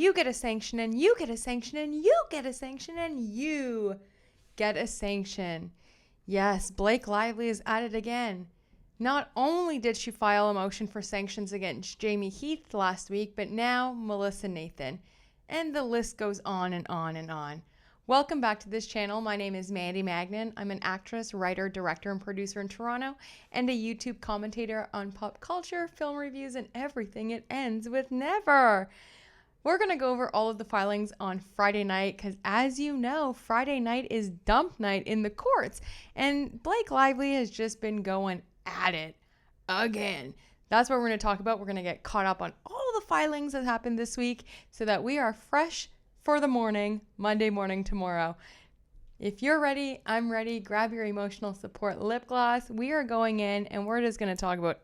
you get a sanction, and you get a sanction, and you get a sanction, and you get a sanction. Yes, Blake Lively is at it again. Not only did she file a motion for sanctions against Jamie Heath last week, but now Melissa Nathan. And the list goes on and on and on. Welcome back to this channel. My name is Mandy Magnan. I'm an actress, writer, director, and producer in Toronto, and a YouTube commentator on pop culture, film reviews, and everything it ends with never. We're going to go over all of the filings on Friday night because, as you know, Friday night is dump night in the courts, and Blake Lively has just been going at it again. That's what we're going to talk about. We're going to get caught up on all the filings that happened this week so that we are fresh for the morning, Monday morning tomorrow. If you're ready, I'm ready. Grab your emotional support lip gloss. We are going in and we're just going to talk about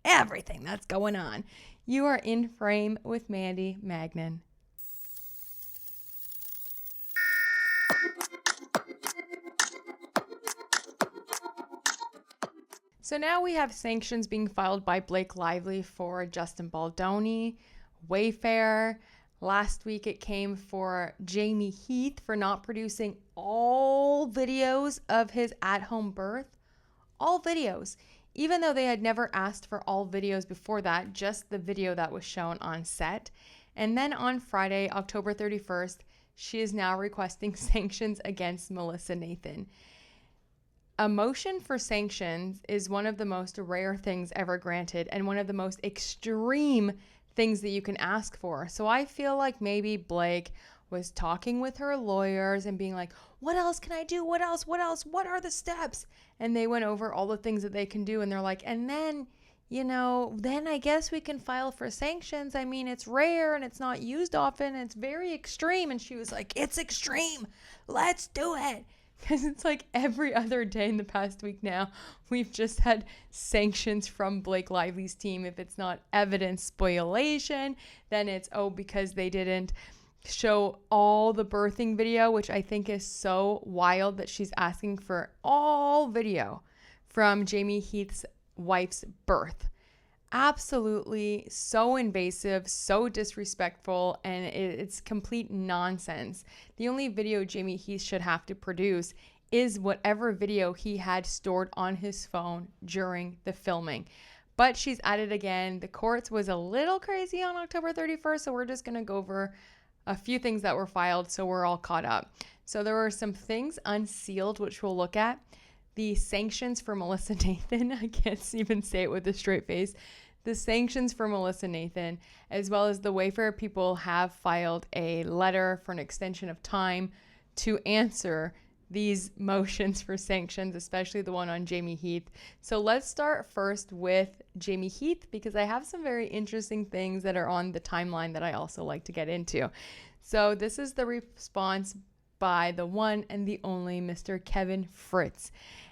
everything that's going on. You are in frame with Mandy Magnan. So now we have sanctions being filed by Blake Lively for Justin Baldoni, Wayfarer. Last week it came for Jamie Heath for not producing all videos of his at-home birth. All videos. Even though they had never asked for all videos before that, just the video that was shown on set. And then on Friday, October 31st, she is now requesting sanctions against Melissa Nathan. A motion for sanctions is one of the most rare things ever granted and one of the most extreme things that you can ask for. So I feel like maybe Blake was talking with her lawyers and being like, what else can I do? What else? What else? What are the steps? And they went over all the things that they can do. And they're like, and then, then I guess we can file for sanctions. I mean, it's rare and it's not used often. It's very extreme. And she was like, it's extreme. Let's do it. Because it's like every other day in the past week now, we've just had sanctions from Blake Lively's team. If it's not evidence spoliation, then it's, because they didn't show all the birthing video, which I think is so wild that she's asking for all video from Jamie Heath's wife's birth. Absolutely so invasive, so disrespectful, and it's complete nonsense. The only video Jamie Heath should have to produce is whatever video he had stored on his phone during the filming. But she's at it again. The courts was a little crazy on October 31st, so we're just going to go over a few things that were filed so we're all caught up. So there were some things unsealed, which we'll look at. The sanctions for Melissa Nathan, I can't even say it with a straight face. The sanctions for Melissa Nathan, as well as the Wayfarer people have filed a letter for an extension of time to answer these motions for sanctions, especially the one on Jamie Heath. So let's start first with Jamie Heath because I have some very interesting things that are on the timeline that I also like to get into. So this is the response by the one and the only Mr. Kevin Fritz.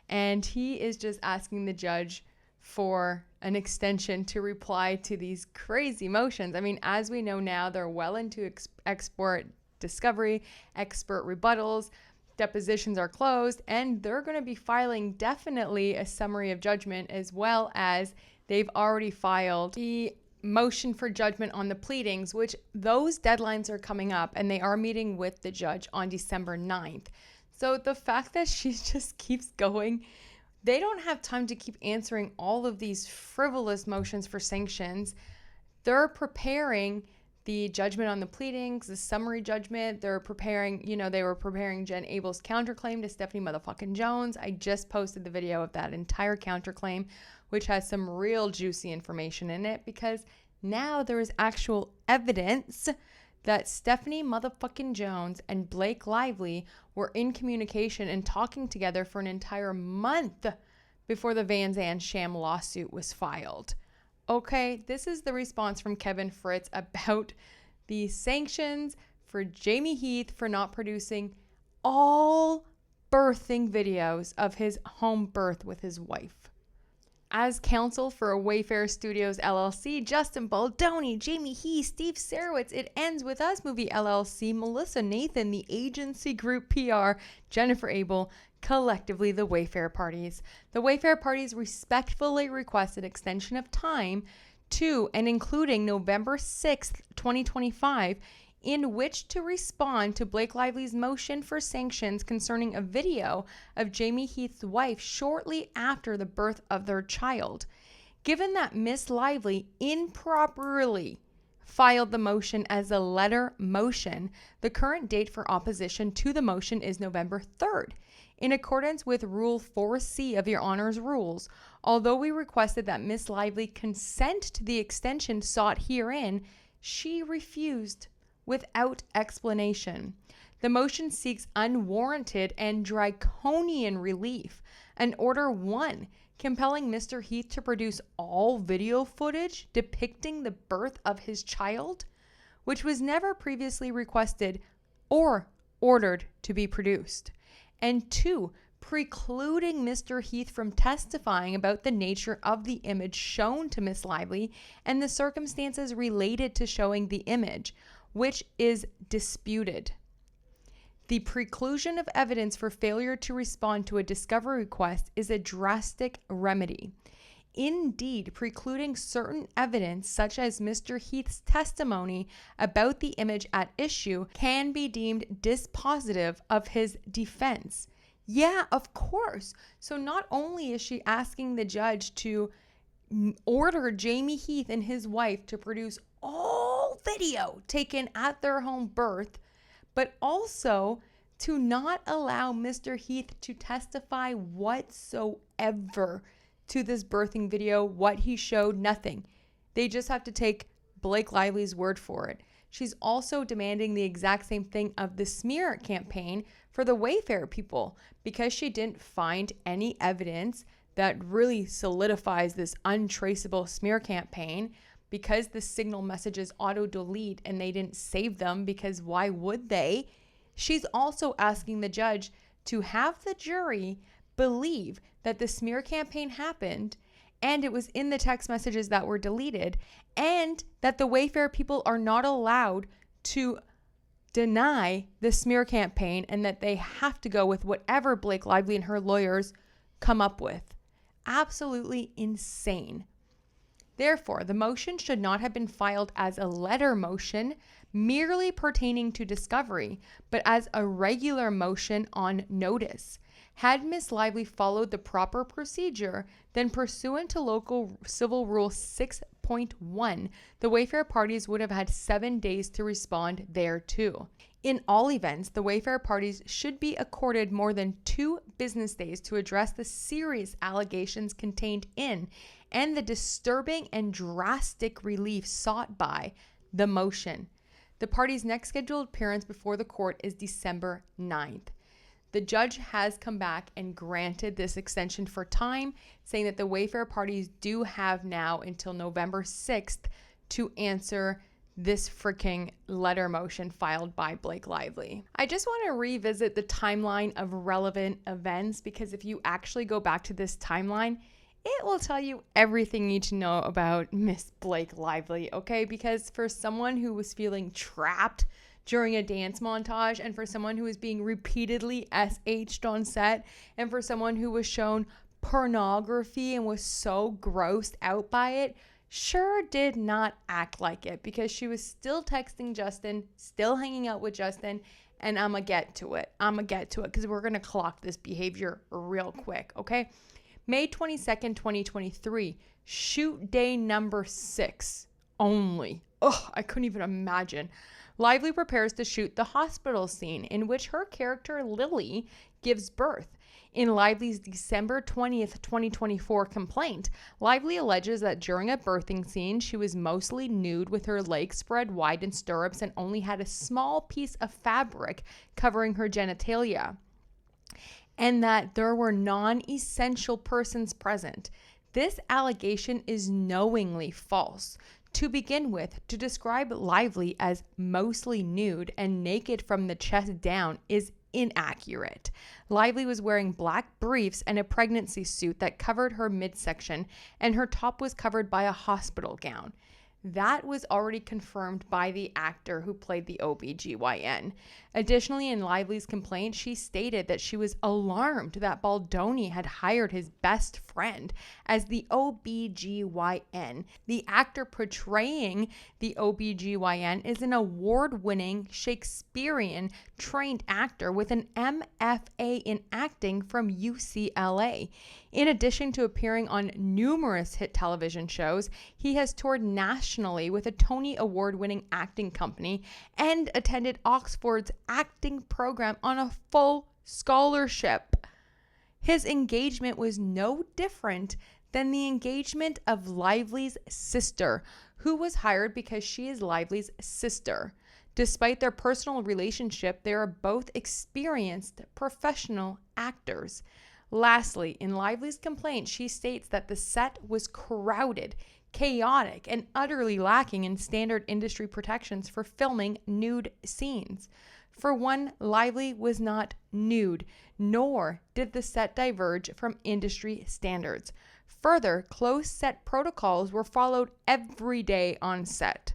And he is just asking the judge for an extension to reply to these crazy motions. I mean, as we know now, they're well into expert discovery, expert rebuttals, depositions are closed, and they're going to be filing definitely a summary of judgment, as well as they've already filed the motion for judgment on the pleadings, which those deadlines are coming up, and they are meeting with the judge on December 9th. So the fact that she just keeps going, they don't have time to keep answering all of these frivolous motions for sanctions. They're preparing the judgment on the pleadings, the summary judgment. They're preparing, they were preparing Jen Abel's counterclaim to Stephanie motherfucking Jones. I just posted the video of that entire counterclaim, which has some real juicy information in it because now there is actual evidence that Stephanie motherfucking Jones and Blake Lively were in communication and talking together for an entire month before the Van Zandt sham lawsuit was filed. Okay, this is the response from Kevin Fritz about the sanctions for Jamie Heath for not producing all birthing videos of his home birth with his wife. As counsel for Wayfarer Studios LLC, Justin Baldoni, Jamie Heath, Steve Sarowitz, It Ends With Us Movie LLC, Melissa Nathan, the Agency Group PR, Jennifer Abel, collectively the Wayfarer parties. The Wayfarer parties respectfully request an extension of time to and including November 6th, 2025, in which to respond to Blake Lively's motion for sanctions concerning a video of Jamie Heath's wife shortly after the birth of their child. Given that Miss Lively improperly filed the motion as a letter motion, the current date for opposition to the motion is November 3rd. In accordance with Rule 4C of Your Honor's rules, although we requested that Miss Lively consent to the extension sought herein, she refused without explanation. The motion seeks unwarranted and draconian relief. An Order 1, compelling Mr. Heath to produce all video footage depicting the birth of his child, which was never previously requested or ordered to be produced. And 2, precluding Mr. Heath from testifying about the nature of the image shown to Miss Lively and the circumstances related to showing the image, which is disputed. The preclusion of evidence for failure to respond to a discovery request is a drastic remedy. Indeed, precluding certain evidence, such as Mr. Heath's testimony about the image at issue, can be deemed dispositive of his defense. Yeah, of course. So not only is she asking the judge to order Jamie Heath and his wife to produce all video taken at their home birth, but also to not allow Mr. Heath to testify whatsoever to this birthing video, what he showed, nothing. They just have to take Blake Lively's word for it. She's also demanding the exact same thing of the smear campaign for the Wayfarer people, because she didn't find any evidence that really solidifies this untraceable smear campaign, because the signal messages auto-delete and they didn't save them, because why would they? She's also asking the judge to have the jury believe that the smear campaign happened and it was in the text messages that were deleted, and that the Wayfarer people are not allowed to deny the smear campaign, and that they have to go with whatever Blake Lively and her lawyers come up with. Absolutely insane. Therefore, the motion should not have been filed as a letter motion merely pertaining to discovery, but as a regular motion on notice. Had Miss Lively followed the proper procedure, then pursuant to Local Civil Rule 6.1, the Wayfarer parties would have had 7 days to respond thereto. In all events, the Wayfarer parties should be accorded more than 2 business days to address the serious allegations contained in and the disturbing and drastic relief sought by the motion. The parties' next scheduled appearance before the court is December 9th. The judge has come back and granted this extension for time, saying that the Wayfarer parties do have now until November 6th to answer this freaking letter motion filed by Blake Lively. I just want to revisit the timeline of relevant events, because if you actually go back to this timeline, it will tell you everything you need to know about Miss Blake Lively, okay? Because for someone who was feeling trapped during a dance montage, and for someone who was being repeatedly SH'd on set, and for someone who was shown pornography and was so grossed out by it, sure did not act like it, because she was still texting Justin, still hanging out with Justin, and I'm gonna get to it because we're gonna clock this behavior real quick, okay? May 22nd, 2023, shoot day number 6 only. Oh, I couldn't even imagine. Lively prepares to shoot the hospital scene in which her character Lily gives birth. In Lively's December 20th, 2024 complaint, Lively alleges that during a birthing scene, she was mostly nude with her legs spread wide in stirrups and only had a small piece of fabric covering her genitalia, and that there were non-essential persons present. This allegation is knowingly false. To begin with, to describe Lively as mostly nude and naked from the chest down is inaccurate. Lively was wearing black briefs and a pregnancy suit that covered her midsection, and her top was covered by a hospital gown. That was already confirmed by the actor who played the OBGYN. Additionally, in Lively's complaint, she stated that she was alarmed that Baldoni had hired his best friend as the OBGYN. The actor portraying the OBGYN is an award-winning Shakespearean trained actor with an MFA in acting from UCLA. In addition to appearing on numerous hit television shows, he has toured nationally with a Tony Award-winning acting company and attended Oxford's acting program on a full scholarship. His engagement was no different than the engagement of Lively's sister, who was hired because she is Lively's sister. Despite their personal relationship, they are both experienced professional actors. Lastly, in Lively's complaint, she states that the set was crowded, chaotic, and utterly lacking in standard industry protections for filming nude scenes. For one, Lively was not nude, nor did the set diverge from industry standards. Further, closed set protocols were followed every day on set.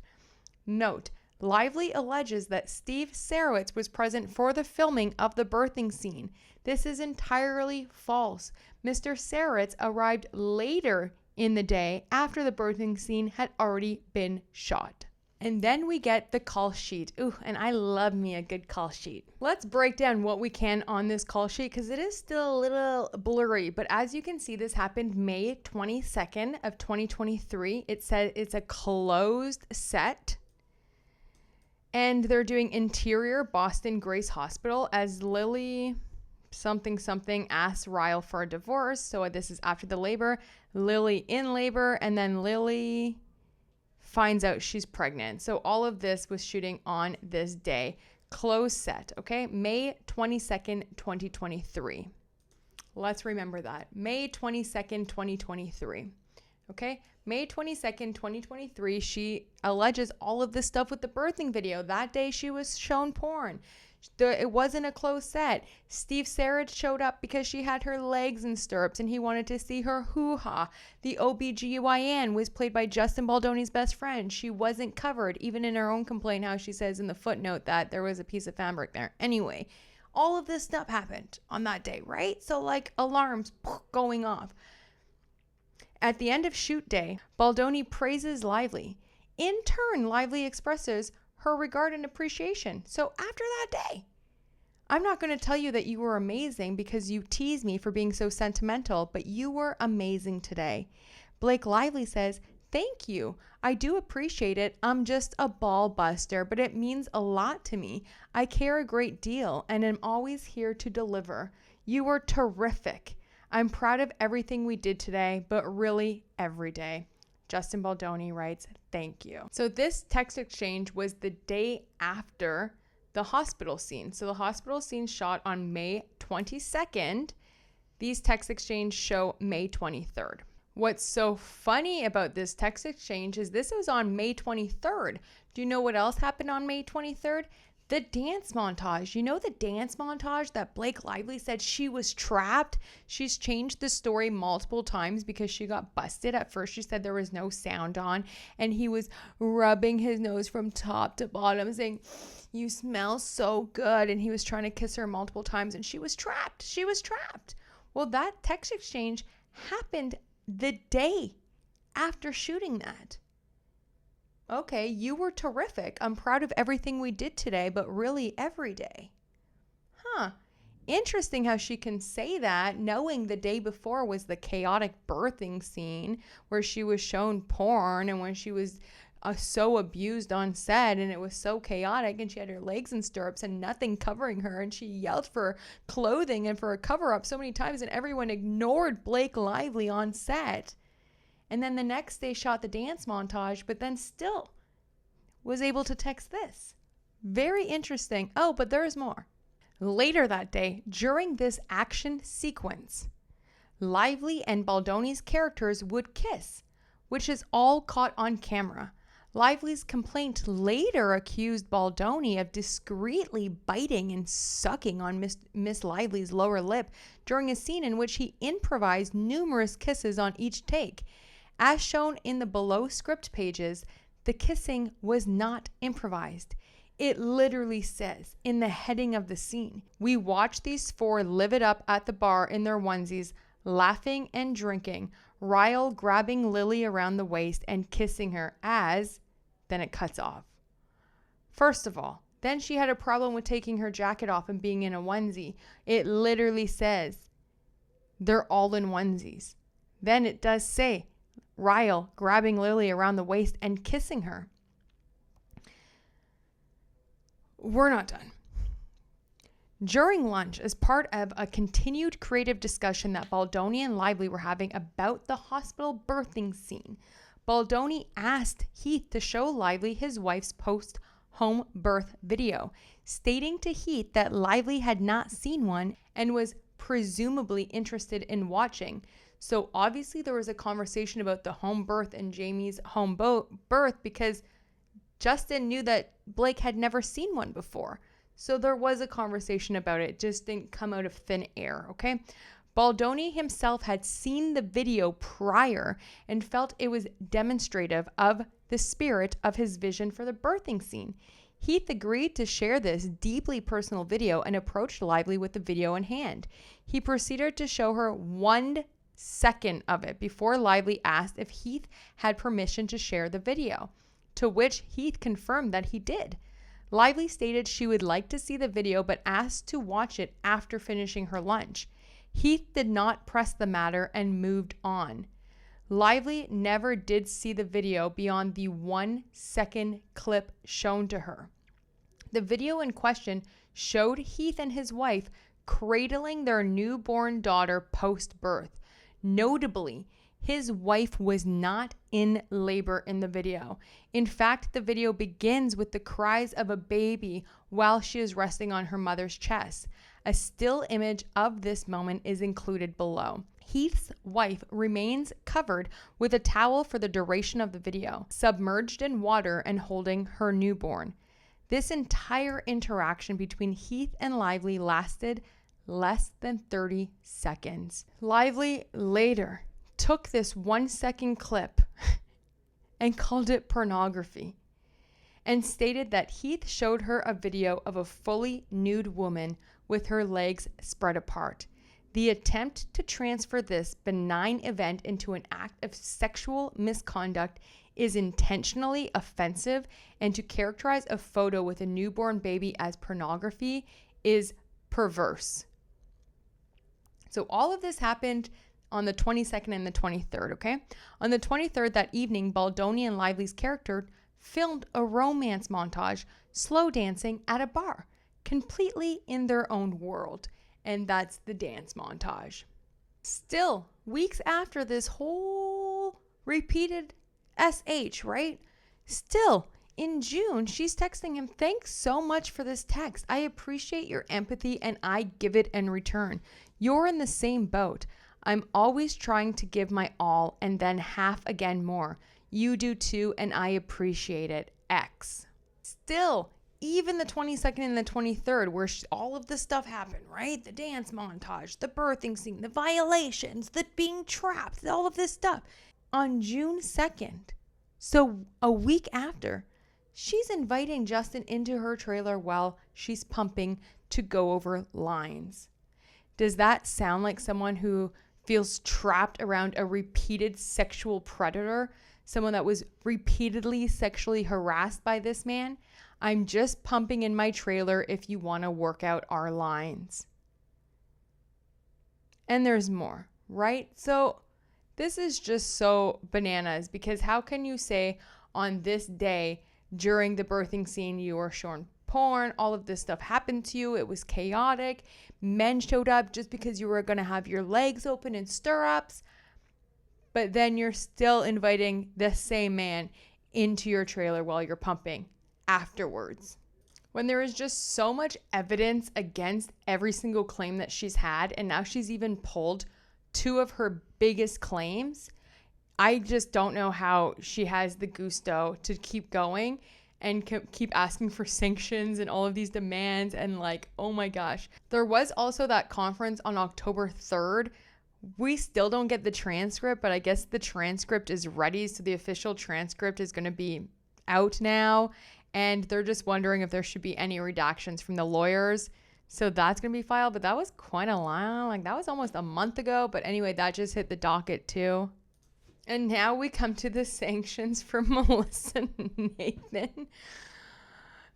Note, Lively alleges that Steve Sarowitz was present for the filming of the birthing scene. This is entirely false. Mr. Sarowitz arrived later in the day after the birthing scene had already been shot. And then we get the call sheet. Ooh, and I love me a good call sheet. Let's break down what we can on this call sheet because it is still a little blurry. But as you can see, this happened May 22nd of 2023. It said it's a closed set. And they're doing interior Boston Grace Hospital as Lily something asks Ryle for a divorce. So this is after the labor. Lily in labor, and then Lily finds out she's pregnant. So all of this was shooting on this day. Closed set, okay? May 22nd, 2023. Let's remember that. May 22nd, 2023. Okay? May 22nd, 2023, she alleges all of this stuff with the birthing video. That day she was shown porn. It wasn't a closed set. Steve Sarowitz showed up because she had her legs in stirrups and he wanted to see her hoo-ha. The OBGYN was played by Justin Baldoni's best friend. She wasn't covered, even in her own complaint, how she says in the footnote that there was a piece of fabric there. Anyway, all of this stuff happened on that day, right? So like alarms going off. At the end of shoot day, Baldoni praises Lively. In turn, Lively expresses her regard and appreciation. So after that day, I'm not going to tell you that you were amazing because you tease me for being so sentimental, but you were amazing today. Blake Lively says, "Thank you. I do appreciate it. I'm just a ball buster, but it means a lot to me. I care a great deal and am always here to deliver. You were terrific. I'm proud of everything we did today, but really every day." Justin Baldoni writes, "Thank you." So this text exchange was the day after the hospital scene. So the hospital scene shot on May 22nd. These text exchanges show May 23rd. What's so funny about this text exchange is this was on May 23rd. Do you know what else happened on May 23rd? The dance montage. You know the dance montage that Blake Lively said she was trapped? She's changed the story multiple times because she got busted. At first she said there was no sound on and he was rubbing his nose from top to bottom saying, "You smell so good." And he was trying to kiss her multiple times and she was trapped. She was trapped. Well, that text exchange happened the day after shooting that. Okay, you were terrific. I'm proud of everything we did today, but really every day. Interesting how she can say that knowing the day before was the chaotic birthing scene where she was shown porn and when she was so abused on set and it was so chaotic and she had her legs in stirrups and nothing covering her and she yelled for clothing and for a cover-up so many times and everyone ignored Blake Lively on set. And then the next day shot the dance montage, but then still was able to text this. Very interesting. Oh, but there's more. Later that day, during this action sequence, Lively and Baldoni's characters would kiss, which is all caught on camera. Lively's complaint later accused Baldoni of discreetly biting and sucking on Miss Lively's lower lip during a scene in which he improvised numerous kisses on each take. As shown in the below script pages, The kissing was not improvised. It literally says in the heading of the scene, we watch these four live it up at the bar in their onesies, laughing and drinking, Ryle grabbing Lily around the waist and kissing her as, then it cuts off. First of all, then she had a problem with taking her jacket off and being in a onesie. It literally says they're all in onesies. Then it does say Ryle grabbing Lily around the waist and kissing her. We're not done. During lunch, as part of a continued creative discussion that Baldoni and Lively were having about the hospital birthing scene, Baldoni asked Heath to show Lively his wife's post-home birth video, stating to Heath that Lively had not seen one and was presumably interested in watching. So obviously there was a conversation about the home birth and Jamie's home birth because Justin knew that Blake had never seen one before. So there was a conversation about it. It just didn't come out of thin air, okay? Baldoni himself had seen the video prior and felt it was demonstrative of the spirit of his vision for the birthing scene. Heath agreed to share this deeply personal video and approached Lively with the video in hand. He proceeded to show her 1 second of it before Lively asked if Heath had permission to share the video, to which Heath confirmed that he did. Lively stated she would like to see the video but asked to watch it after finishing her lunch. Heath did not press the matter and moved on. Lively never did see the video beyond the 1 second clip shown to her. The video in question showed Heath and his wife cradling their newborn daughter post-birth. Notably, his wife was not in labor in the video. In fact, the video begins with the cries of a baby while she is resting on her mother's chest. A still image of this moment is included below. Heath's wife remains covered with a towel for the duration of the video, submerged in water and holding her newborn. This entire interaction between Heath and Lively lasted less than 30 seconds. Lively later took this 1 second clip and called it pornography and stated that Heath showed her a video of a fully nude woman with her legs spread apart. The attempt to transfer this benign event into an act of sexual misconduct is intentionally offensive, and to characterize a photo with a newborn baby as pornography is perverse. So all of this happened on the 22nd and the 23rd, okay? On the 23rd that evening, Baldoni and Lively's character filmed a romance montage, slow dancing at a bar, completely in their own world. And that's the dance montage. Still, weeks after this whole repeated SH, right? Still, in June, she's texting him, "Thanks so much for this text. I appreciate your empathy and I give it in return. You're in the same boat. I'm always trying to give my all and then half again more. You do too, and I appreciate it. X." Still, even the 22nd and the 23rd, where all of this stuff happened, right? The dance montage, the birthing scene, the violations, the being trapped, all of this stuff. On June 2nd, so a week after, she's inviting Justin into her trailer while she's pumping to go over lines. Does that sound like someone who feels trapped around a repeated sexual predator? Someone that was repeatedly sexually harassed by this man? I'm just pumping in my trailer if you want to work out our lines. And there's more, right? So this is just so bananas, because how can you say on this day during the birthing scene you were shown porn, all of this stuff happened to you, it was chaotic, men showed up just because you were going to have your legs open in stirrups, but then you're still inviting the same man into your trailer while you're pumping afterwards, when there is just so much evidence against every single claim that she's had, and now she's even pulled 2 of her biggest claims. I just don't know how she has the gusto to keep going and keep asking for sanctions and all of these demands, and like, oh my gosh. There was also that conference on October 3rd. We still don't get the transcript, but I guess the transcript is ready, so the official transcript is going to be out now, and they're just wondering if there should be any redactions from the lawyers. So that's going to be filed, but that was quite a while. Like, that was almost a month ago. But anyway, that just hit the docket too. And now we come to the sanctions for Melissa Nathan.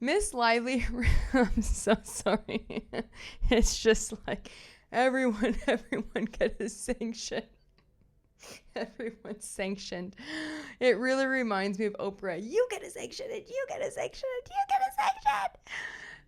Miss Lively, I'm so sorry. It's just like everyone get a sanction. Everyone's sanctioned. It really reminds me of Oprah. You get a sanction and you get a sanction and you get a sanction.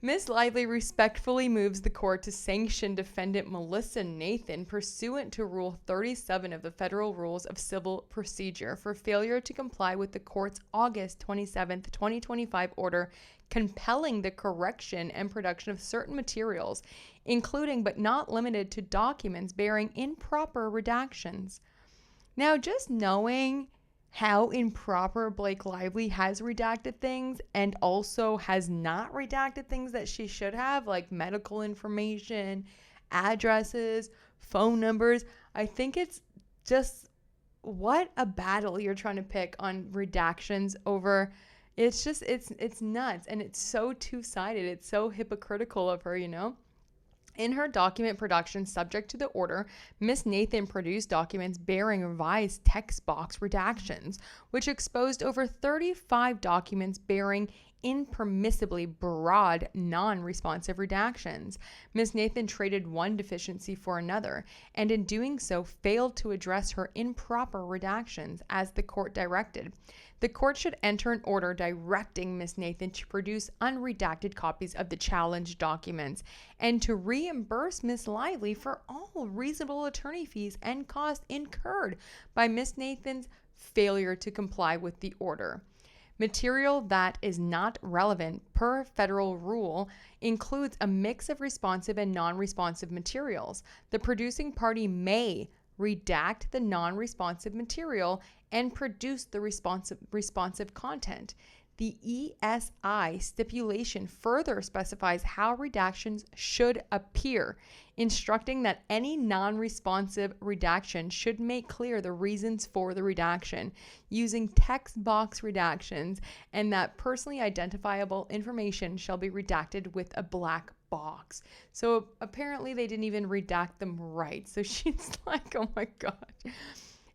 Miss Lively respectfully moves the court to sanction defendant Melissa Nathan pursuant to Rule 37 of the Federal Rules of Civil Procedure for failure to comply with the court's August 27, 2025 order compelling the correction and production of certain materials, including but not limited to documents bearing improper redactions. Now, just knowing how improper Blake Lively has redacted things and also has not redacted things that she should have, like medical information, addresses, phone numbers. I think it's just what a battle you're trying to pick on redactions over. It's just, it's nuts, and it's so two-sided. It's so hypocritical of her, you know? In her document production subject to the order, Ms. Nathan produced documents bearing revised text box redactions, which exposed over 35 documents bearing impermissibly broad, non-responsive redactions. Ms. Nathan traded one deficiency for another, and in doing so failed to address her improper redactions as the court directed. The court should enter an order directing Ms. Nathan to produce unredacted copies of the challenged documents and to reimburse Ms. Lively for all reasonable attorney fees and costs incurred by Ms. Nathan's failure to comply with the order. Material that is not relevant per federal rule includes a mix of responsive and non-responsive materials. The producing party may redact the non-responsive material and produce the responsive content. The ESI stipulation further specifies how redactions should appear, instructing that any non-responsive redaction should make clear the reasons for the redaction, using text box redactions, and that personally identifiable information shall be redacted with a black box. So apparently they didn't even redact them right. So she's like, oh my God.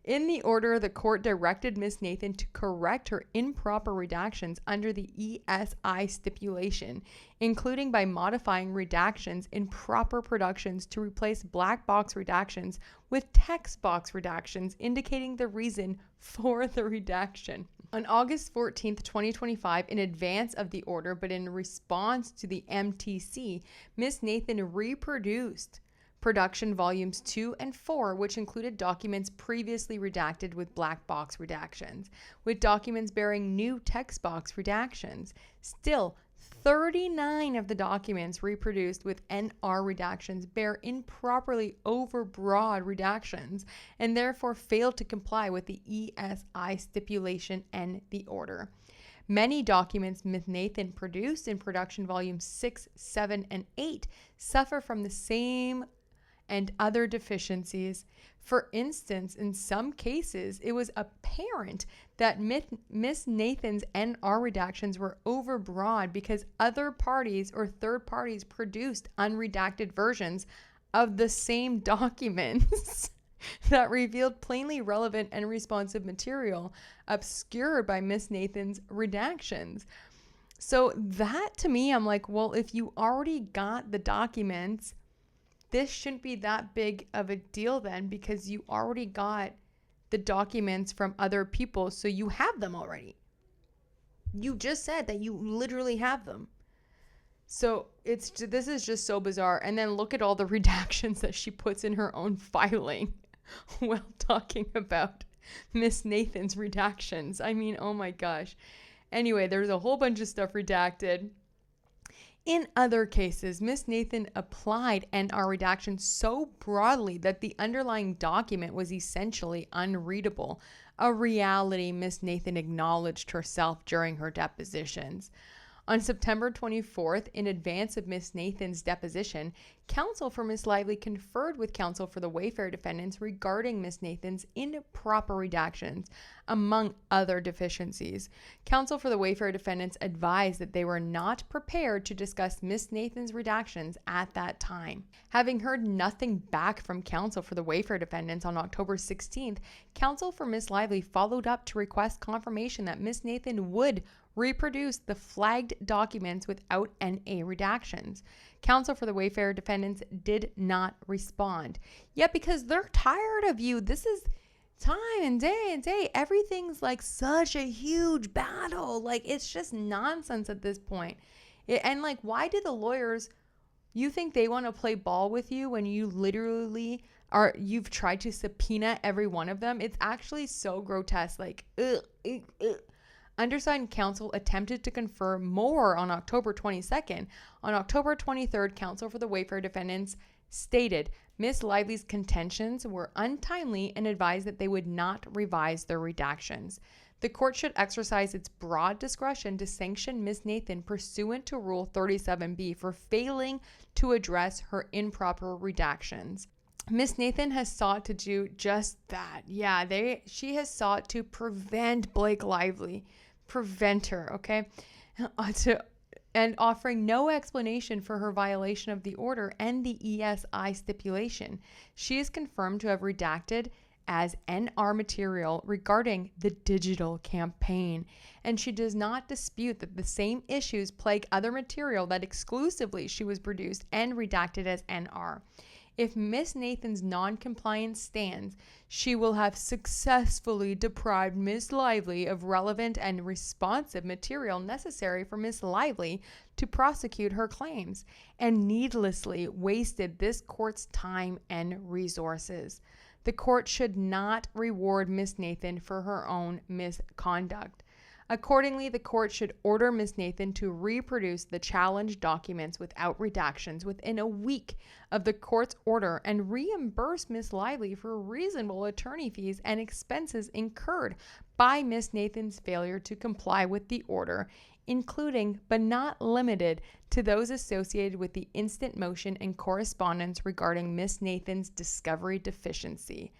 In the order, the court directed Ms. Nathan to correct her improper redactions under the ESI stipulation, including by modifying redactions in proper productions to replace black box redactions with text box redactions indicating the reason for the redaction. On August 14, 2025, in advance of the order but in response to the MTC, Ms. Nathan reproduced production volumes 2 and 4, which included documents previously redacted with black box redactions, with documents bearing new text box redactions. Still, 39 of the documents reproduced with NR redactions bear improperly overbroad redactions and therefore fail to comply with the ESI stipulation and the order. Many documents Ms. Nathan produced in production volumes 6, 7, and 8 suffer from the same and other deficiencies. For instance, in some cases, it was apparent that Ms. Nathan's NR redactions were overbroad because other parties or third parties produced unredacted versions of the same documents that revealed plainly relevant and responsive material obscured by Ms. Nathan's redactions. So that, to me, I'm like, well, if you already got the documents, this shouldn't be that big of a deal then, because you already got the documents from other people, so you have them already. You just said that you literally have them. So this is just so bizarre. And then look at all the redactions that she puts in her own filing while talking about Miss Nathan's redactions. I mean, oh my gosh. Anyway, there's a whole bunch of stuff redacted. In other cases, Ms. Nathan applied NR redaction so broadly that the underlying document was essentially unreadable, a reality Ms. Nathan acknowledged herself during her depositions. On September 24th, in advance of Miss Nathan's deposition, counsel for Miss Lively conferred with counsel for the Wayfarer defendants regarding Miss Nathan's improper redactions, among other deficiencies. Counsel for the Wayfarer defendants advised that they were not prepared to discuss Miss Nathan's redactions at that time. Having heard nothing back from counsel for the Wayfarer defendants on October 16th, counsel for Miss Lively followed up to request confirmation that Miss Nathan would reproduce the flagged documents without NA redactions. Counsel for the Wayfarer defendants did not respond. Yet because they're tired of you, this is time and day. Everything's like such a huge battle. Like, it's just nonsense at this point. And like, why do the lawyers, you think they want to play ball with you when you literally you've tried to subpoena every one of them? It's actually so grotesque. Like, Undersigned counsel attempted to confer more on October 22nd. On October 23rd, counsel for the Wayfarer defendants stated Miss Lively's contentions were untimely and advised that they would not revise their redactions. The court should exercise its broad discretion to sanction Miss Nathan pursuant to Rule 37B for failing to address her improper redactions. Miss Nathan has sought to do just that. Yeah, she has sought to prevent Blake Lively. Prevent her, okay? And offering no explanation for her violation of the order and the ESI stipulation. She is confirmed to have redacted as NR material regarding the digital campaign, and she does not dispute that the same issues plague other material that exclusively she was produced and redacted as NR. If Miss Nathan's non-compliance stands, she will have successfully deprived Miss Lively of relevant and responsive material necessary for Miss Lively to prosecute her claims, and needlessly wasted this court's time and resources. The court should not reward Miss Nathan for her own misconduct. Accordingly, the court should order Miss Nathan to reproduce the challenged documents without redactions within a week of the court's order and reimburse Miss Lively for reasonable attorney fees and expenses incurred by Miss Nathan's failure to comply with the order, including but not limited to those associated with the instant motion and correspondence regarding Miss Nathan's discovery deficiency.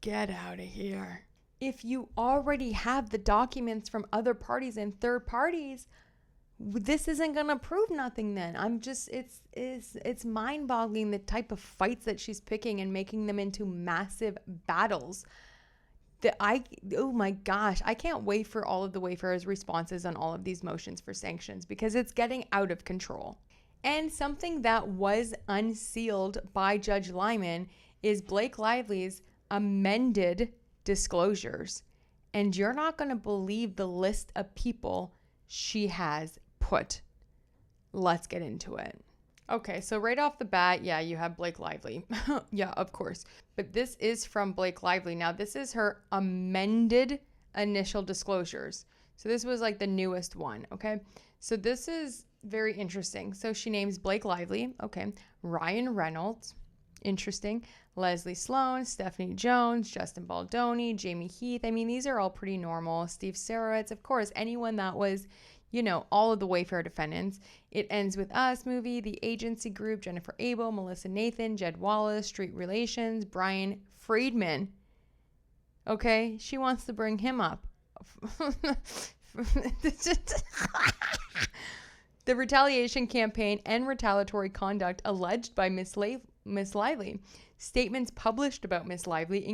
Get out of here. If you already have the documents from other parties and third parties, this isn't going to prove nothing then. It's mind-boggling the type of fights that she's picking and making them into massive battles. Oh my gosh, I can't wait for all of the Wayfarers' responses on all of these motions for sanctions because it's getting out of control. And something that was unsealed by Judge Lyman is Blake Lively's amended disclosures, and you're not going to believe the list of people she has put. Let's get into it. Okay, so right off the bat, yeah, you have Blake Lively. Yeah, of course. But this is from Blake Lively. Now, this is her amended initial disclosures. So this was like the newest one, okay? So this is very interesting. So she names Blake Lively, okay, Ryan Reynolds, interesting, Leslie Sloan, Stephanie Jones, Justin Baldoni, Jamie Heath. I mean, these are all pretty normal. Steve Sarowitz, of course, anyone that was, all of the Wayfarer defendants. It Ends With Us movie, The Agency Group, Jennifer Abel, Melissa Nathan, Jed Wallace, Street Relations, Brian Friedman. Okay, she wants to bring him up. The retaliation campaign and retaliatory conduct alleged by Miss Lively. Statements published about Miss Lively,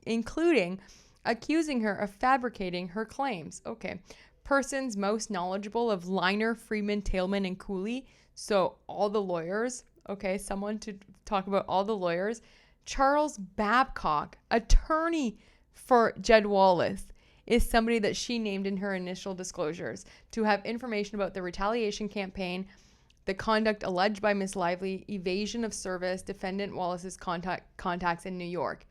including accusing her of fabricating her claims. Okay. Persons most knowledgeable of Liner, Freeman, Tailman, and Cooley. So all the lawyers. Okay. Someone to talk about all the lawyers. Charles Babcock, attorney for Jed Wallace, is somebody that she named in her initial disclosures to have information about the retaliation campaign, the conduct alleged by Miss Lively, evasion of service, defendant Wallace's contacts in New York.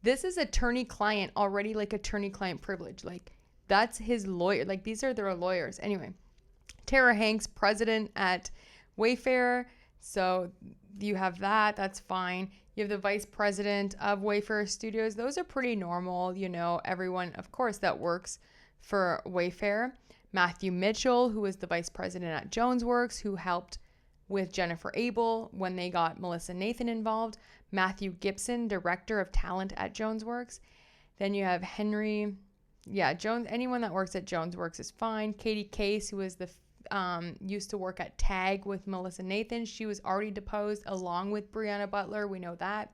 This is attorney-client, already like attorney-client privilege. Like, that's his lawyer. Like, these are their lawyers. Anyway, Tara Hanks, president at Wayfarer. So you have that. That's fine. You have the vice president of Wayfarer Studios. Those are pretty normal. Everyone, of course, that works for Wayfarer. Matthew Mitchell, who was the vice president at JonesWorks, who helped with Jennifer Abel when they got Melissa Nathan involved. Matthew Gibson, director of talent at JonesWorks. Then you have Henry, Jones. Anyone that works at JonesWorks is fine. Katie Case, who is the used to work at TAG with Melissa Nathan. She was already deposed along with Brianna Butler. We know that.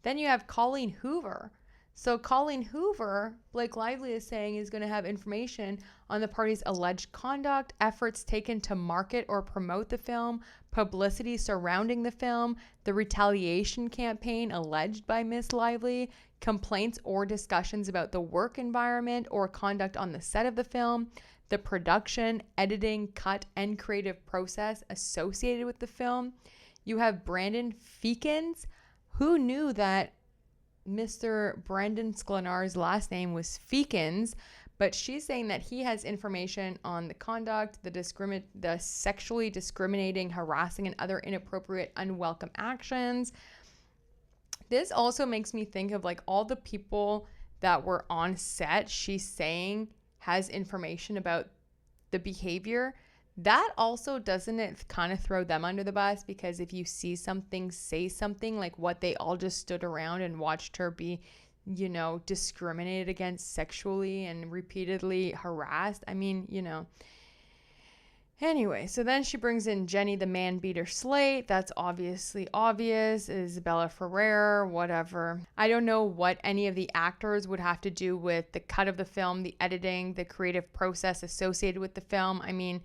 Then you have Colleen Hoover. So Colleen Hoover, Blake Lively is saying, is going to have information on the party's alleged conduct, efforts taken to market or promote the film, publicity surrounding the film, the retaliation campaign alleged by Miss Lively, complaints or discussions about the work environment or conduct on the set of the film, the production, editing, cut, and creative process associated with the film. You have Brandon Feekins. Who knew that Mr. Brandon Sklenar's last name was Feekins? But she's saying that he has information on the conduct, the sexually discriminating, harassing, and other inappropriate, unwelcome actions. This also makes me think of like all the people that were on set. She's saying has information about the behavior. That also, doesn't it kind of throw them under the bus? Because if you see something, say something, like what they all just stood around and watched her be, discriminated against sexually and repeatedly harassed. I mean, Anyway, so then she brings in Jenny the Man Beater Slate. That's obviously obvious. Isabella Ferrer, whatever. I don't know what any of the actors would have to do with the cut of the film, the editing, the creative process associated with the film. I mean,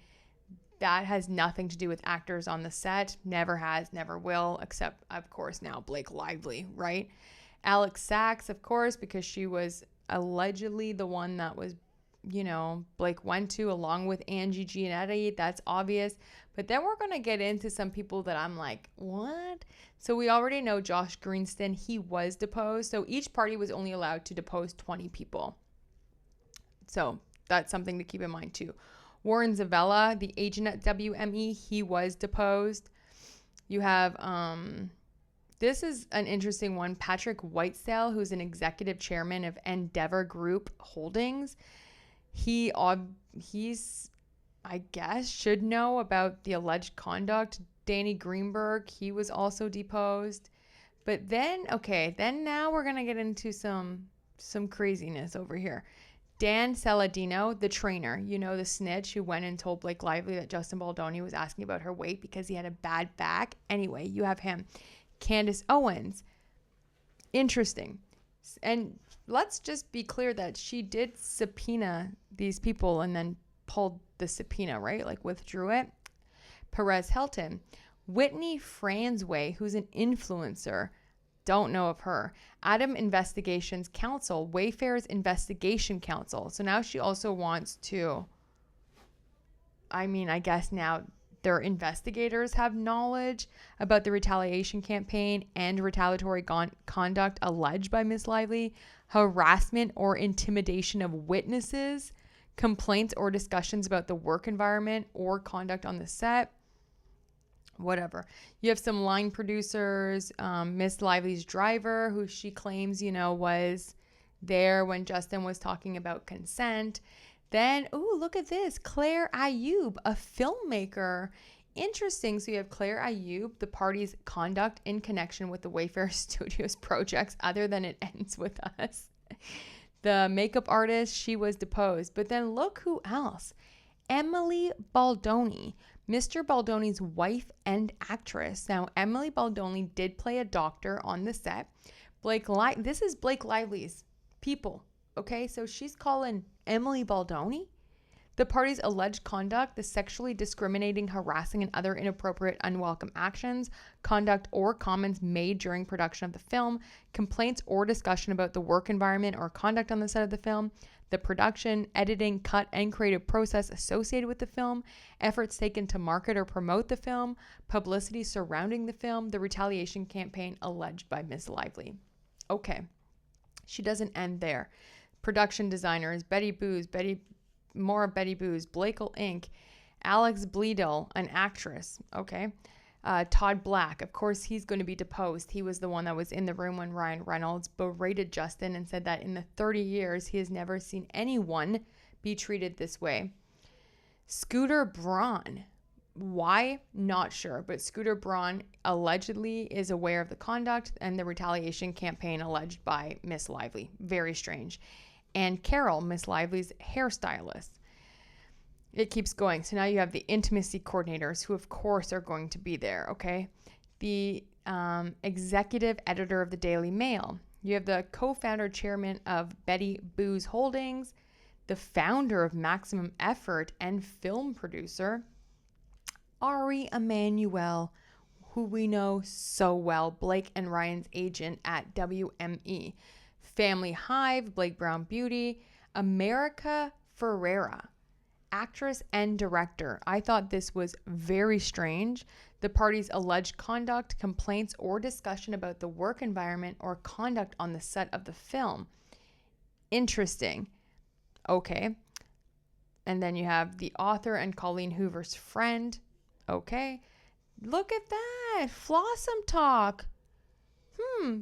that has nothing to do with actors on the set. Never has, never will, except, of course, now Blake Lively, right? Alex Sachs, of course, because she was allegedly the one that was, Blake went to along with Angie Giannetti. That's obvious. But then we're going to get into some people that I'm like, what? So we already know Josh Greenston. He was deposed. So each party was only allowed to depose 20 people. So that's something to keep in mind too. Warren Zavella, the agent at WME, he was deposed. You have, this is an interesting one, Patrick Whitesell, who's an executive chairman of Endeavor Group Holdings. He's, I guess, should know about the alleged conduct. Danny Greenberg, he was also deposed. But then, now we're going to get into some craziness over here. Dan Saladino, the trainer, the snitch who went and told Blake Lively that Justin Baldoni was asking about her weight because he had a bad back. Anyway, you have him. Candace Owens. Interesting. And let's just be clear that she did subpoena these people and then pulled the subpoena, right? Like withdrew it. Perez Hilton. Whitney Franzway, who's an influencer. Don't know of her. Adam Investigations Counsel, Wayfarer's Investigation Counsel. So now she also wants to, I guess now their investigators have knowledge about the retaliation campaign and retaliatory conduct alleged by Ms. Lively, harassment or intimidation of witnesses, complaints or discussions about the work environment or conduct on the set. Whatever. You have some line producers, Miss Lively's driver, who she claims, was there when Justin was talking about consent. Then, look at this. Claire Ayub, a filmmaker. Interesting. So you have Claire Ayub, the party's conduct in connection with the Wayfarer Studios projects, other than It Ends With Us. The makeup artist, she was deposed. But then look who else. Emily Baldoni, Mr. Baldoni's wife and actress. Now, Emily Baldoni did play a doctor on the set. This is Blake Lively's people, okay? So she's calling Emily Baldoni the party's alleged conduct, the sexually discriminating, harassing, and other inappropriate, unwelcome actions, conduct, or comments made during production of the film, complaints or discussion about the work environment or conduct on the set of the film, the production, editing, cut, and creative process associated with the film, efforts taken to market or promote the film, publicity surrounding the film, the retaliation campaign alleged by Ms. Lively. Okay, she doesn't end there. Production designers, Betty Boos, Blake Inc., Alex Bleedel, an actress, okay? Todd Black, of course, he's going to be deposed. He was the one that was in the room when Ryan Reynolds berated Justin and said that in the 30 years, he has never seen anyone be treated this way. Scooter Braun. Why? Not sure. But Scooter Braun allegedly is aware of the conduct and the retaliation campaign alleged by Miss Lively. Very strange. And Carol, Miss Lively's hairstylist. It keeps going. So now you have the intimacy coordinators who, of course, are going to be there, okay? The executive editor of the Daily Mail. You have the co-founder chairman of Betty Boo's Holdings, the founder of Maximum Effort and film producer, Ari Emanuel, who we know so well, Blake and Ryan's agent at WME, Family Hive, Blake Brown Beauty, America Ferrera, actress and director. I thought this was very strange. The parties' alleged conduct, complaints, or discussion about the work environment or conduct on the set of the film. Interesting. Okay. And then you have the author and Colleen Hoover's friend. Okay. Look at that. Flossom Talk.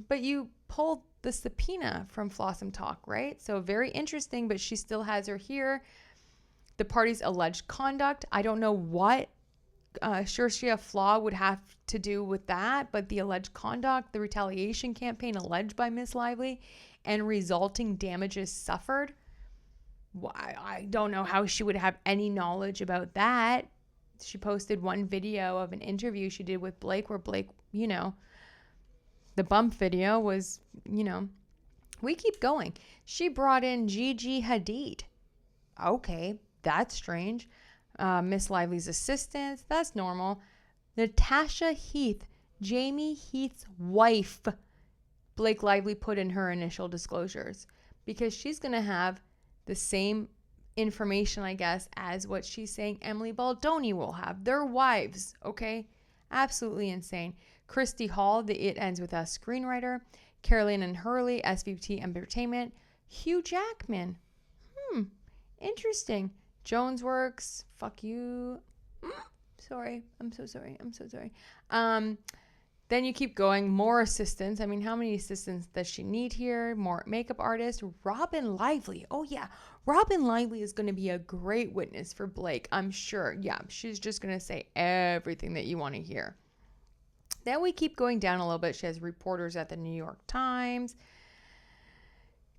But you pulled the subpoena from Flossom Talk, right? So very interesting, but she still has her here. The party's alleged conduct. I don't know what Saoirse Flaw would have to do with that, but the alleged conduct, the retaliation campaign alleged by Miss Lively, and resulting damages suffered. I don't know how she would have any knowledge about that. She posted one video of an interview she did with Blake where Blake, the bump video was, we keep going. She brought in Gigi Hadid. Okay, that's strange. Miss Lively's assistant, that's normal. Natasha Heath, Jamie Heath's wife, Blake Lively put in her initial disclosures because she's going to have the same information, I guess, as what she's saying Emily Baldoni will have. Their wives, okay? Absolutely insane. Christy Hall, the It Ends With Us screenwriter. Caroline and Hurley, SVP Entertainment. Hugh Jackman. Interesting. Jonesworks, fuck you. Sorry. I'm so sorry. Then you keep going. More assistants. I mean, how many assistants does she need here? More makeup artist. Robin Lively. Oh, yeah. Robin Lively is going to be a great witness for Blake, I'm sure. Yeah, she's just going to say everything that you want to hear. Then we keep going down a little bit. She has reporters at the New York Times.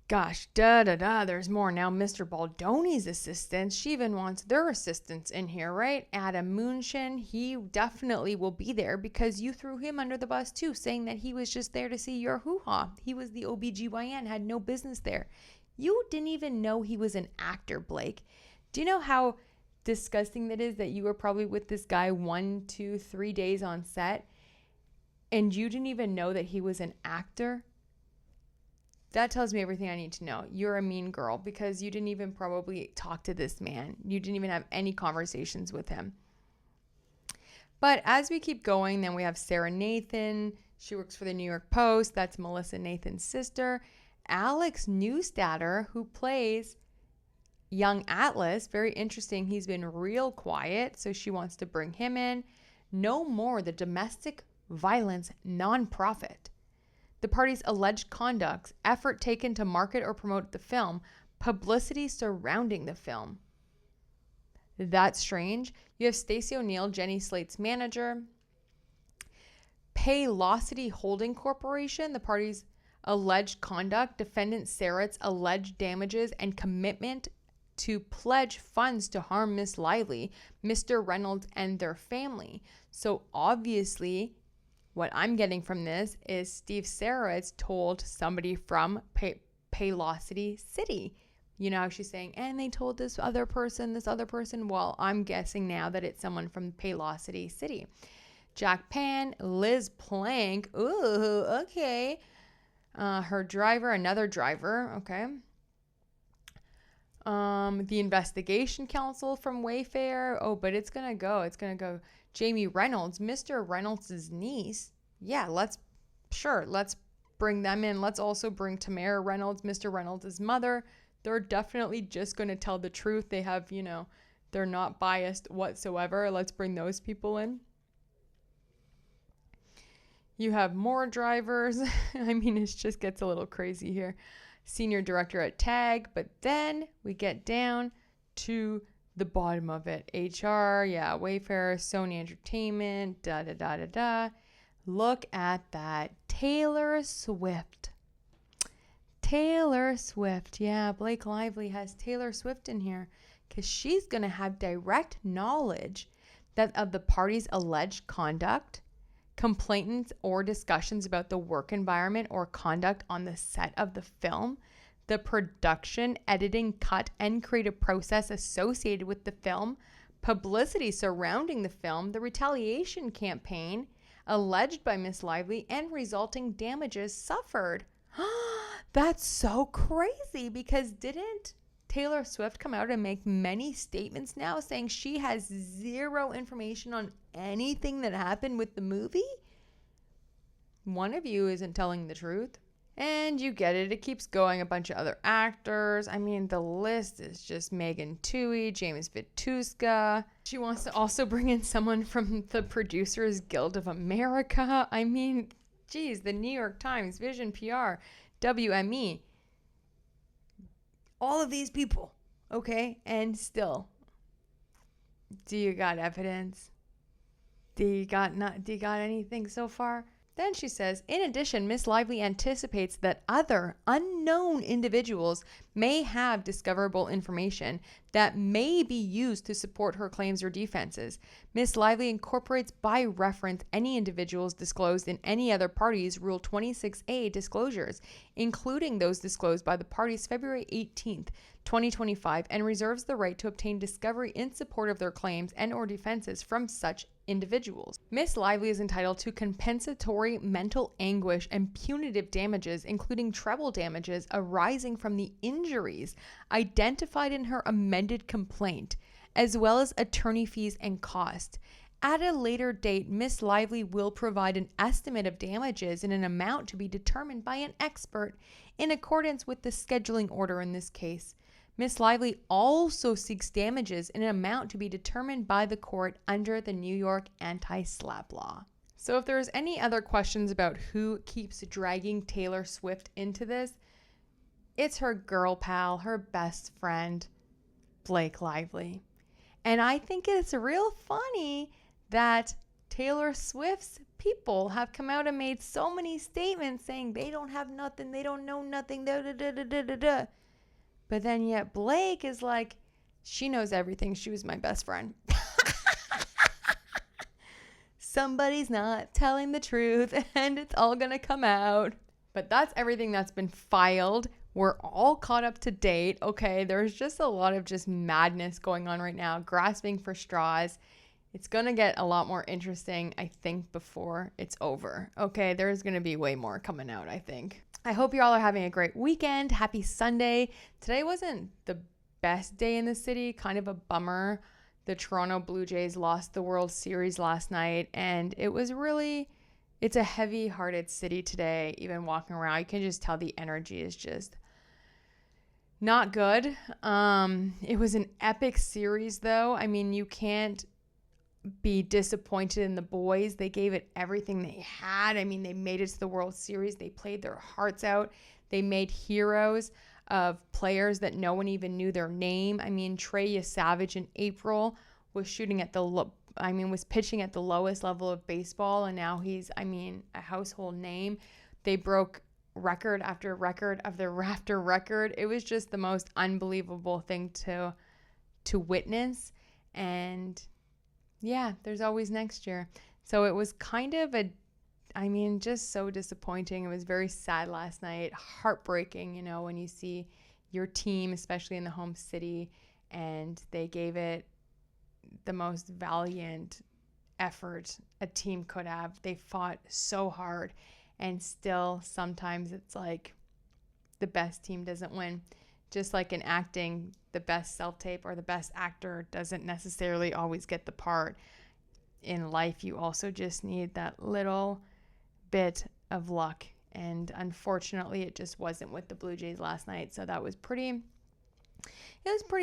Gosh, there's more. Now, Mr. Baldoni's assistants, she even wants their assistants in here, right? Adam Munchin, he definitely will be there because you threw him under the bus too, saying that he was just there to see your hoo-ha. He was the OBGYN, had no business there. You didn't even know he was an actor, Blake. Do you know how disgusting that is that you were probably with this guy 1, 2, 3 days on set and you didn't even know that he was an actor? That tells me everything I need to know. You're a mean girl because you didn't even probably talk to this man. You didn't even have any conversations with him. But as we keep going, then we have Sarah Nathan. She works for the New York Post. That's Melissa Nathan's sister. Alex Neustadter, who plays young Atlas. Very interesting. He's been real quiet, so she wants to bring him in. No More, the domestic violence nonprofit. The party's alleged conduct, effort taken to market or promote the film, publicity surrounding the film. That's strange. You have Stacey O'Neill, Jenny Slate's manager. Paylocity Holding Corporation, the party's alleged conduct, defendant Sarah's alleged damages, and commitment to pledge funds to harm Miss Lively, Mr. Reynolds, and their family. So obviously, what I'm getting from this is Steve Sarris told somebody from Paylocity City. You know how she's saying, and they told this other person. Well, I'm guessing now that it's someone from Paylocity City. Jack Pan, Liz Plank. Ooh, okay. Her driver, another driver. Okay. The investigation counsel from Wayfarer. Oh, but it's going to go. Jamie Reynolds, Mr. Reynolds' niece. Yeah, let's bring them in. Let's also bring Tamara Reynolds, Mr. Reynolds' mother. They're definitely just going to tell the truth. They have, they're not biased whatsoever. Let's bring those people in. You have more drivers. I mean, it just gets a little crazy here. Senior director at TAG. But then we get down to the bottom of it. HR, yeah, Wayfarer, Sony Entertainment, da da da da da. Look at that. Taylor Swift. Taylor Swift. Yeah, Blake Lively has Taylor Swift in here because she's going to have direct knowledge that of the party's alleged conduct, complaints or discussions about the work environment or conduct on the set of the film, the production, editing, cut, and creative process associated with the film, publicity surrounding the film, the retaliation campaign alleged by Miss Lively, and resulting damages suffered. That's so crazy, because didn't Taylor Swift come out and make many statements now saying she has zero information on anything that happened with the movie? One of you isn't telling the truth. And you get it. It keeps going. A bunch of other actors. I mean, the list is just Megan Twohey, James Vituska. She wants to also bring in someone from the Producers Guild of America. I mean, geez, the New York Times, Vision PR, WME. All of these people, okay? And still, do you got evidence? Do you got anything so far? Then she says, in addition, Miss Lively anticipates that other unknown individuals may have discoverable information that may be used to support her claims or defenses. Miss Lively incorporates by reference any individuals disclosed in any other party's Rule 26A disclosures, including those disclosed by the parties February 18th, 2025, and reserves the right to obtain discovery in support of their claims and or defenses from such individuals. Miss Lively is entitled to compensatory mental anguish and punitive damages, including treble damages arising from the injuries identified in her amended complaint, as well as attorney fees and costs. At a later date, Miss Lively will provide an estimate of damages in an amount to be determined by an expert in accordance with the scheduling order in this case. Miss Lively also seeks damages in an amount to be determined by the court under the New York anti-SLAPP law. So if there's any other questions about who keeps dragging Taylor Swift into this, it's her girl pal, her best friend, Blake Lively. And I think it's real funny that Taylor Swift's people have come out and made so many statements saying they don't have nothing, they don't know nothing, da da da da da da da. But then yet Blake is like, she knows everything. She was my best friend. Somebody's not telling the truth and it's all going to come out. But that's everything that's been filed. We're all caught up to date. Okay, there's just a lot of just madness going on right now, grasping for straws. It's going to get a lot more interesting, I think, before it's over. Okay, there's going to be way more coming out, I think. I hope you all are having a great weekend. Happy Sunday. Today wasn't the best day in the city. Kind of a bummer. The Toronto Blue Jays lost the World Series last night, and it's a heavy-hearted city today. Even walking around, you can just tell the energy is just not good. It was an epic series, though. I mean, you can't be disappointed in the boys. They gave it everything they had. I mean, they made it to the World Series. They played their hearts out. They made heroes of players that no one even knew their name. I mean, Trey Savage in April was pitching at the lowest level of baseball, and now he's, a household name. They broke record after record after record. It was just the most unbelievable thing to witness. And yeah, there's always next year. So it was kind of just so disappointing. It was very sad last night, heartbreaking, when you see your team, especially in the home city, and they gave it the most valiant effort a team could have. They fought so hard, and still sometimes it's like the best team doesn't win. Just like in acting, the best self-tape or the best actor doesn't necessarily always get the part. In life, you also just need that little bit of luck. And unfortunately, it just wasn't with the Blue Jays last night. So that was pretty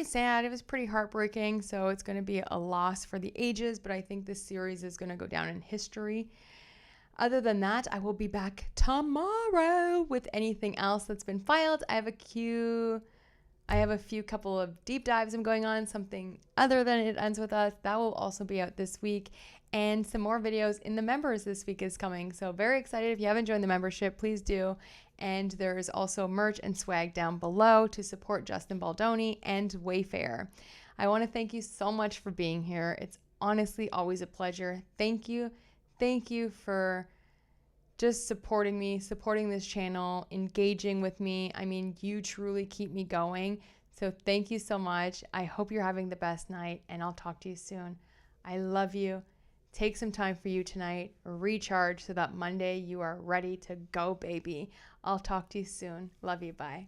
sad. It was pretty heartbreaking. So it's going to be a loss for the ages. But I think this series is going to go down in history. Other than that, I will be back tomorrow with anything else that's been filed. I have a I have a couple of deep dives I'm going on, something other than It Ends With Us. That will also be out this week. And some more videos in the members this week is coming. So very excited. If you haven't joined the membership, please do. And there's also merch and swag down below to support Justin Baldoni and Wayfarer. I want to thank you so much for being here. It's honestly always a pleasure. Thank you. Thank you for just supporting me, supporting this channel, engaging with me. I mean, you truly keep me going. So thank you so much. I hope you're having the best night, and I'll talk to you soon. I love you. Take some time for you tonight. Recharge so that Monday you are ready to go, baby. I'll talk to you soon. Love you. Bye.